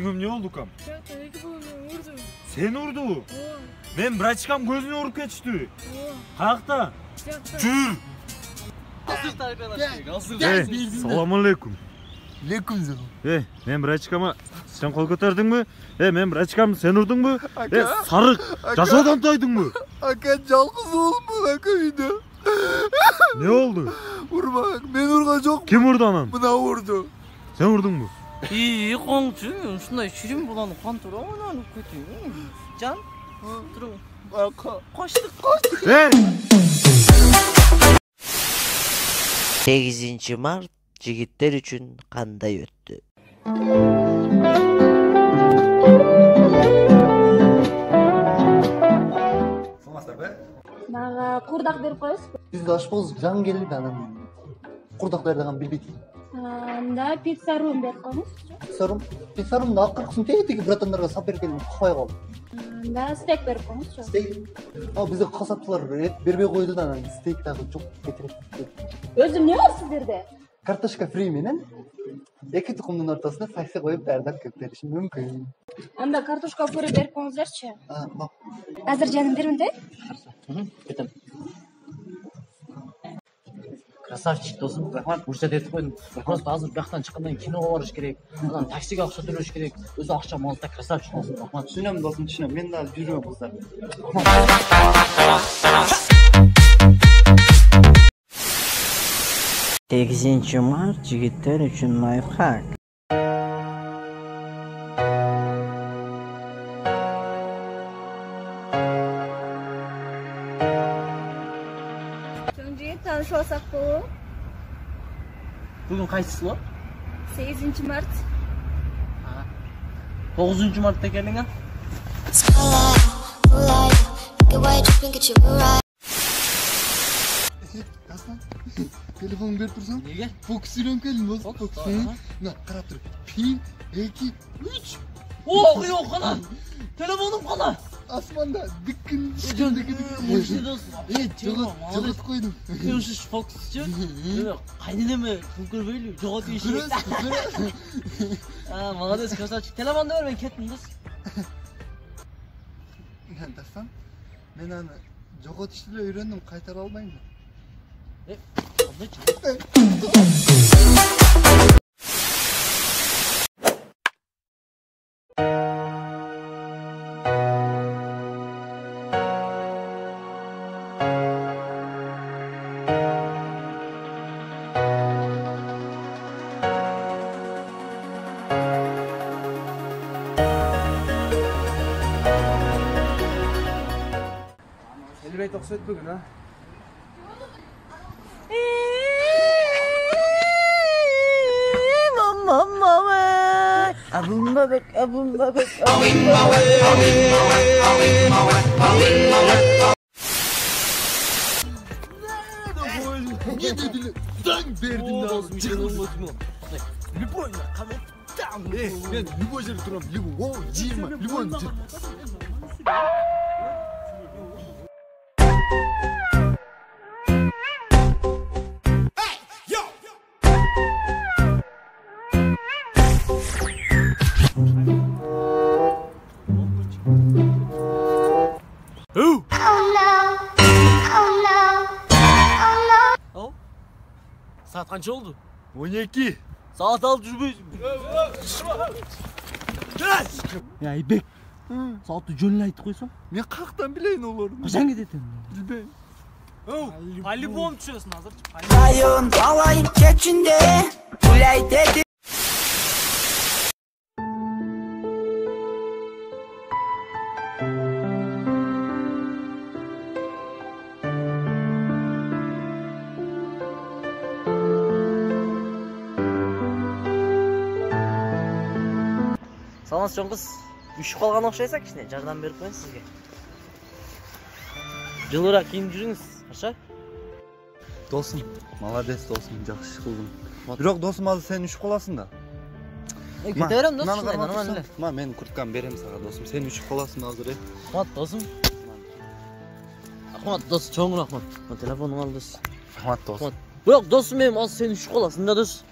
Gözüngө эмне болду кам? Эки колумдан урду. Сени урду? Мен брачкам көзүнө уруп кетишти. Каякта? Жүр. Азыр тарбиялашты. Салам алейкум. Алейкум салам. Мен брачкама сен кол көтөрдүңбү? Мен брачкам сен урдуңбу? Сарык, жашоодан тойдуңбу? Ака жалгыз болмун ака үйдө. Не болду? Урма, мен урган жокмун. Ким урду анан? Мына урду. Сен урдуңбу? Коңчу, ушундай ширин буланы кантура ойлонуп кетейин. Жан, туруң. Коштук. 8 mart жигиттер үчүн кандай өттү? Саламатсыздарбы? Мага курдак берип коесузбу? Биз ашпоз жаңы келди анан курдак даярдаган билбейт. Анда пицца рум берип коюңуз. Пиццарумду акыркысын теги братандарга сап берип келдим, кукпай калдым. Анда стейк берип коюңузчу. Стейк. Бизде касаптылар эт бербей койду да анан стейк дагы жок кетирет. Өзүм не бар сиздерде? Картошка фри менен эки тукумдун ортосуна саксы коюп даярдап келип беришим мүмкүн. Анда картошка пюре берип коюңуздарчы. Мак. Азыр жаным бермин да? Кетем. Красавчик досым, рахмат, урчат этип койдум. Просто азыр бияктан чыккандан кийин киного барыш керек. Анан таксиге акча төлөш керек. Өзү акчам алды да, красавчик досым, рахмат. Түшүнөм досум, түшүнөм. Мен дагы жүрөм кыздар. 8 mart жигиттер үчүн лайфхак. Önce tanışıp alsak bolобу? Бүгүн кайсысы бар? 8 Mart. 9 Mart'ta келиң а? Телефон берип турсаң? Неге? Фокус үйрөнүп келдим болсо. Мына карап тур. 1, 2, 3. О, yok кана. Telefonum kana. Асманда диккин жогот койдум. Көрүшүш фокусчу. Кайненеме кыл көрбөйлү, жогот ийиши. Молодец, красавчик. Телефонду бер, мен кеттим дос. Мен дастан, мен аны жогот ишти эле үйрөндүм, кайтара албайм. Elbey toksa et bugün ha. Abum babak. Не дедили? Дан бердим да. Любой на кому там. Мен любой жерде турам. Любой жима, любой жер. Saat kança oldu? 12. Saat al жүрбөйсүң. Ya İbek. Saatты жөнүн айтып койсоң. Мен каяктан билейин олорду? Качан кетет эми? Билбейм. По-любому түшөсүң азыр. Район алайын кечинде гулай деди. Саламатсыз жоңкыз. Үшүп калган окшойсуң, кичине жардам берип коеюн сизге. Жылыраак кийинип жүрүңүз, каша? Досум, молодец досум, жакшы кылдың. Бирок досум азыр сен үшүп каласың да. Кете берем дос, нормально эле. Ма мен курткам берем сага досум, сен үшүп каласың азыр. Рахмат досум. Рахмат дос, чоң рахмат. Телефонуңду ал дос. Рахмат досум. Бирок досум, мен азыр сен үшүп каласың да дос.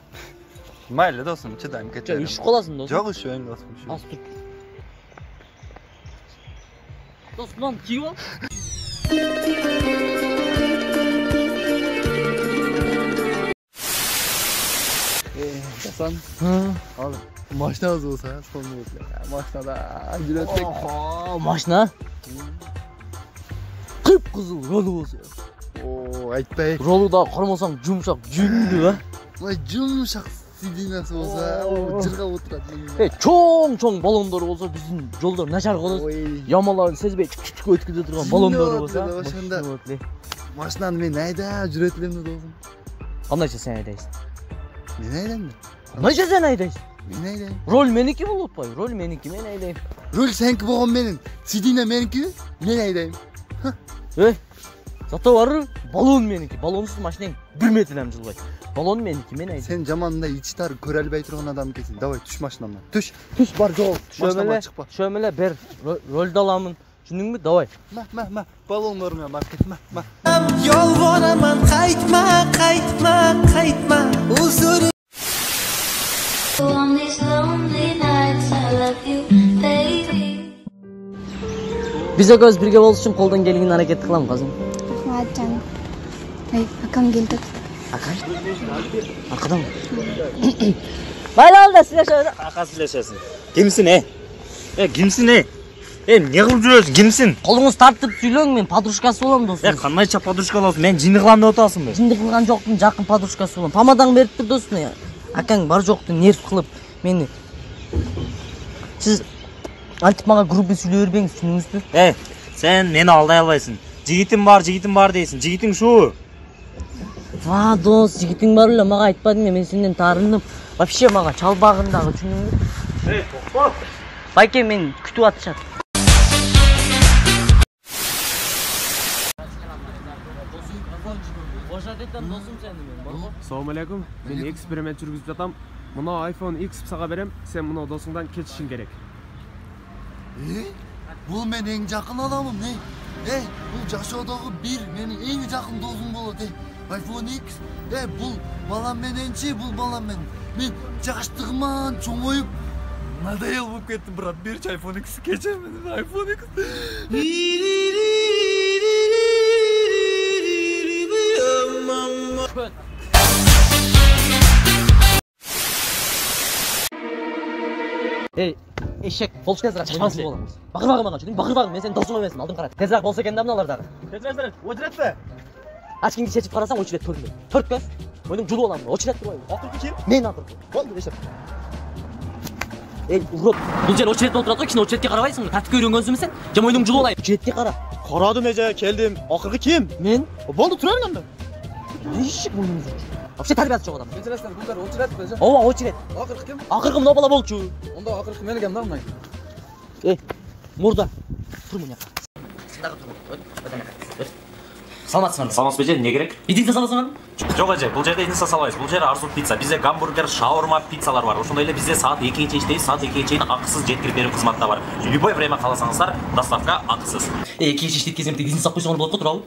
Mayli dostum, chidayım kecharim. Üşüp qolasın dostum. Yo'q, üşüying dostum, üşüying. Az tur. Dostum lan kiyib ol. Hasan. Al. Maşinamız olsa sonunda bekle. Maşinada üretmek. Oho, maşina. Qıp-qızıl rolu olsa. Oo, aytpay. Rolu da qaramasan yumshoq, jungli va. Vay yumshoq sidinasi olsa, jirga o'tiradi. Cho'ng balonlar olsa bizning yo'lda nachar qoladi. Yomonlarni sezmay tik o'tkazib turgan balonlar olsa. O'shanda mashinani men hayda juratlimni do'stim. Qanday sen haydaysan? Men haydayman. Qanday sen haydaysan? Men haydayman. Rol meniki bo'libdi, rol meniki, men haydayman. Rol senki bo'lgan mening, sidina meniki, men haydayman. Zato var balon meniki, balonsuz mashinang 1 metrdan jilbaydi. Balon meniki, men haydayman. Sen jamonda ichtar ko'ralbay turgan odam ekansan. Davay tush mashinamdan. Tush bar yo'q. Mashinamdan chiqma. Şöyle ber, rol dalamın. Tushundingmi? Davay. Ma, balonlarni market ma. Yolvoraman qaytma, qaytma, qaytma. Huzur On these lonely nights, I love you, baby. Bize göz birge bolish uchun qo'ldan kelgan harakat qilaman qizim. Rahmat canım. Hey, akam geldi. Aka? Akadan. Mayli oldu, sizlashadi. Aqa sizlashasin. Kimsin kimsin ne qilib yurasiz? Kimsin? Qo'lingiz tartib suylang, men padrushkasi bo'laman do'stim. Qandaycha podushka olasiz? Men jinni qilanda o'tasizmi? Jinni qilgan jo'qdim, yaqin padrushkasi bo'laman. Pomadang berib tur do'stim ya. Akang bar jo'qdim, nerv qilib meni. Siz antip menga gruppa suylay berbengiz, tushundingizmi? Sen meni alday olmaysan. Jigitim bor deysin. Jigiting shu. Va do'st, yigiting borlar, menga aytmading, men sendan tarindim. Вообще menga chalbag'indagi, tushundingmi? To'xta. Bayke men kutib atishadi. Assalomu alaykum. Men eksperiment yurgizib jatam. Buni iPhone X saga berem. Sen buni do'stingdan kechishing kerak. Bu men eng yaqin odamim, ne? Bu Jashodagi bir meni eng yaqin do'stim bo'ladi. iPhone X. Bu balam menenchi, bu balam men. Men jashtig'man, cho'ng'oyib nadayel bo'lib ketdim, brat. Berchi iPhone X kechir meni, iPhone X. Ey, eşek, bolş tezrak, çıkmasın oğlum. Bakır bana, çünkü bakır ben senin dostum emesin, aldım karat. Tezrak bolsa kendimden alardı. Tezrak, o'chratma. Aç kingi seçip karasam o çilet törmüyor. Tört göz. Oyunun culu olan mı? O çilet duruyor. Akırkı kim? Neyin akırkı? Oldu eşek. Ey, urut. Bu jen o çiletde oturatu, kişinin o çiletke karabaysın mı? Tartık görüyorsun gözümü sen. Jem oyunun culu olayım. Çiletke kara. Qaradim eje, keldim. Akırkı kim? Men? Bo'ldi, turarım anda. Ne işik oyunumuz var? Вообще terbiyesiz çok adam. Kechirasizlar, bunlar o chilet bilan. Ova, o çilet. Akırkı kim? Akırkı ne bala bolçu? Onda akırkı men egamdan mı? Ey, murda. Tur bunu yap. Саламатсызбы? Саламатсызбы эже, эмне керек? Единство саласыңар? Жок эже, бул жерде единство салбайбыз. Бул жер Арзу пицца. Бизде гамбургер, шаурма, пиццалар бар. Ошондой эле бизде саат 2-ге чейин иштейбиз. Саат 2-ге чейин акысыз жеткирип берүү кызматы да бар. Любой время кааласаңыздар, доставка акысыз. 2 киши иштейт кезинде единство салып койсоңор болот го, туурабы?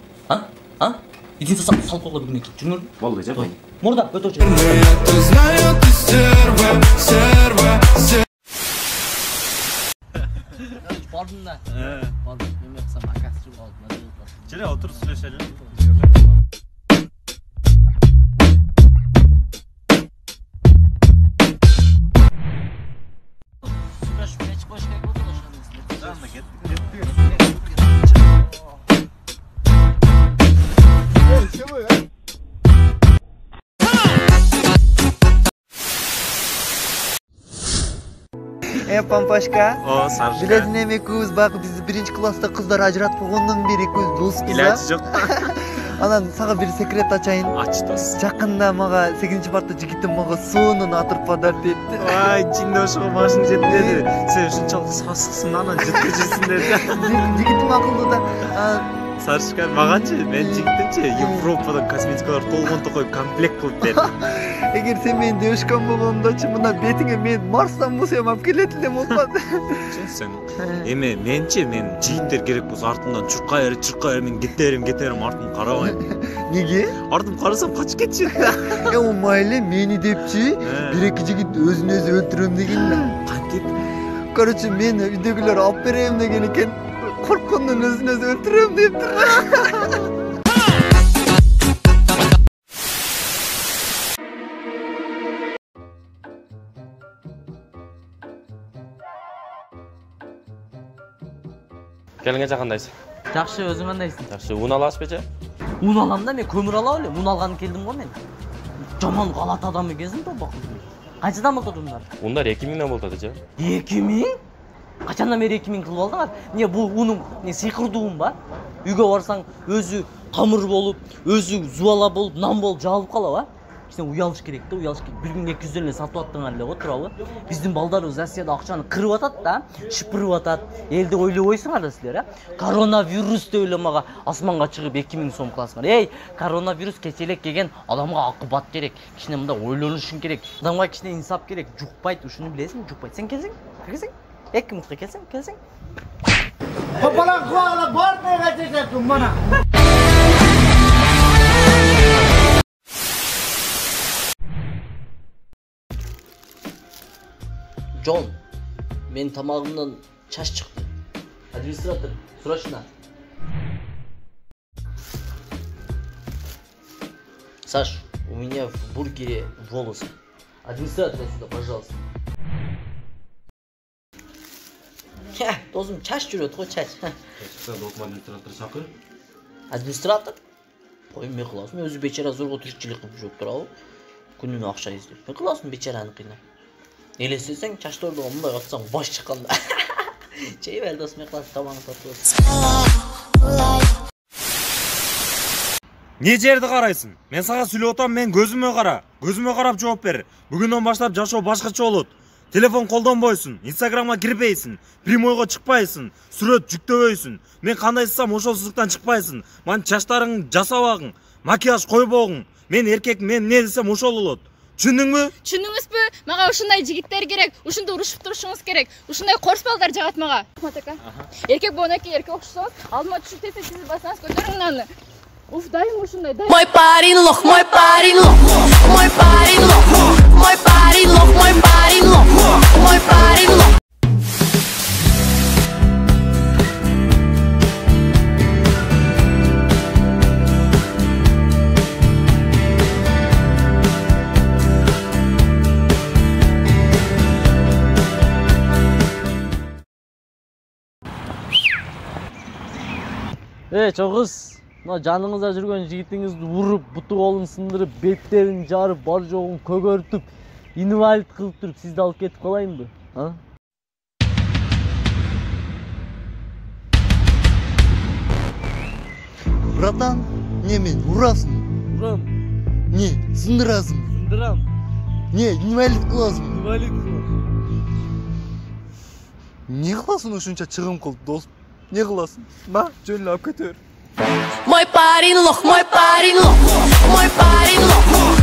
А? Единство салып койгула бүгүн эки. Түшүндүңөрбү? Болду эже, болду. Мурда өтөчү. Bardın da. Bardın. Ben yapsam akasçı oldu. Jere otur süleşelim. Süleşmeye çıkmış gerek oldu da şu an. Tamam da git. Pampaşka. O sarışka. Bilesin emekimiz bak biz birinci klasta kızlar ajrat boğundan beri ekimiz do'stmiz. İlaç yok. Anan sana bir sekret açayın. Aç dost. Жақында мага 8-парта жигитим мага суунун атырып подарок этти. Vay cinde ошого машина жетпеди. Sen ушунчалык сасыксың анан жеткиресиң деди. Жигитим акылдуу да. Сарышкан маганчы, мен жигитимчи Европадан косметикалар толгонто коюп комплект кылып бердим. Эгер сен мени дебишкен болгондочу мына бетиңе мен Марстан мусем алып келет элем болмады. Сен эме менчи мен жигиттер керек болсо артымдан чуркай бери мен кете берем артымды карабайм. Неге? Артымды карасам качып кетчү. О майле мени депчи, бир-эки жигит өзүн өзү өлтүрөм деген да. Кантип? Короче мен үйдөгүлөр алып берем деген экен. Корккондон өзүн өзү өлтүрөм дептир. Келгенче кандайсың? Жакшы, өзүң кандайсың? Жакшы, ун аласызбы? Un alam da men kömür ala öyle. Un algan keldim go men. Жаман галат адам экенсиң да бак. Качадан болтодуңдар? Ундар 2000 болтады же. 2000? Качандан бери 2000 кылып алдыңар? Не бул унун сыйкырдуун ба? Үйгө барсаң өзү камыр болуп, өзү зуала болуп, нан болуп жаалып калабы? Сен уялыш керек да, уялыш керек. 1200 эле сатып аттыңар эле го туурабы? Биздин балдарыбыз Россияда акчаны кырып атат да, шыпырып атат. Элди ойлобойсуңар да силер, а? Коронавирус деп эле мага асманга чыгып 2000 сом кыласыңар. Эй, коронавирус кечелек келген адамга акыбат керек. Кичине мындай ойлонушуң керек. Адамга кичине инсап керек. Жукпайт, ушуну билесиң, жукпайт. Сен келсең? Келсең? 2 минутка келсең? Попалан куала бортне качесең мана. John, men tamagımdan çaş çıktı. Администратор, срочно. Саш, у меня в бургере волосы. Администратор сюда, пожалуйста. Досым чаш жүрөт го, чаш. Администратор чакыр. Администратор? Ой, мен кыласың, өзү бечара зорго тиричилик кылып жүрөт турабы. Күнүнө акча издеп. Мен кыласың бечараны кыйнап. Елестесең чашторды мындай атсаң баш чыкканда. Чей бер досым кыласың табаны татып. Не жерди карайсың? Мен сага сүйлөп атам, мен көзүмө кара. Көзүмө карап жооп бер. Бүгүндөн баштап жашоо башкача болот. Телефон колдонбойсуң, Инстаграмга кирбейсиң, прямойго чыкпайсың, сүрөт жүктөбөйсүң. Мен кандай сызсам ошол сызыктан чыкпайсың. Ман чачтарыңды жасабагың, макияж койбогуң. Мен эркек, мен не десем ошол болот. Түшүндүңбү? Түшүндүңүзбү? Мага ушундай жигиттер керек, ушундай урушуп турушуңуз керек. Ушундай корспалдар жагат мага. Матака. Эркек бонеки, эркек окшосоңуз, алдыма түшүп тесе сиз басаңыз көтөрүң аны. Уф, дайым ушундай, дайым. Мой парень лох, мой парень лох. Мой парень лох. Мой парень лох, мой парень лох. Мой парень лох. Чогуз, мына жаныңызда жүргөн жигитиңизди уруп, буту колун сындырып, беттерин жарып, бар жогун көгөртүп, инвалид кылып туруп, сизди алып кетип калайынбы? А? Братан, не мен урасың? Урам. Не, сындырасың? Сындырам. Не, инвалид кыласың? Инвалид кылам. Не кыласың ушунча чыгым кылып, дос? Не кыласың? Ма, жөнүн алып кетер. Мой парень лох, мой парень лох. Мой парень лох.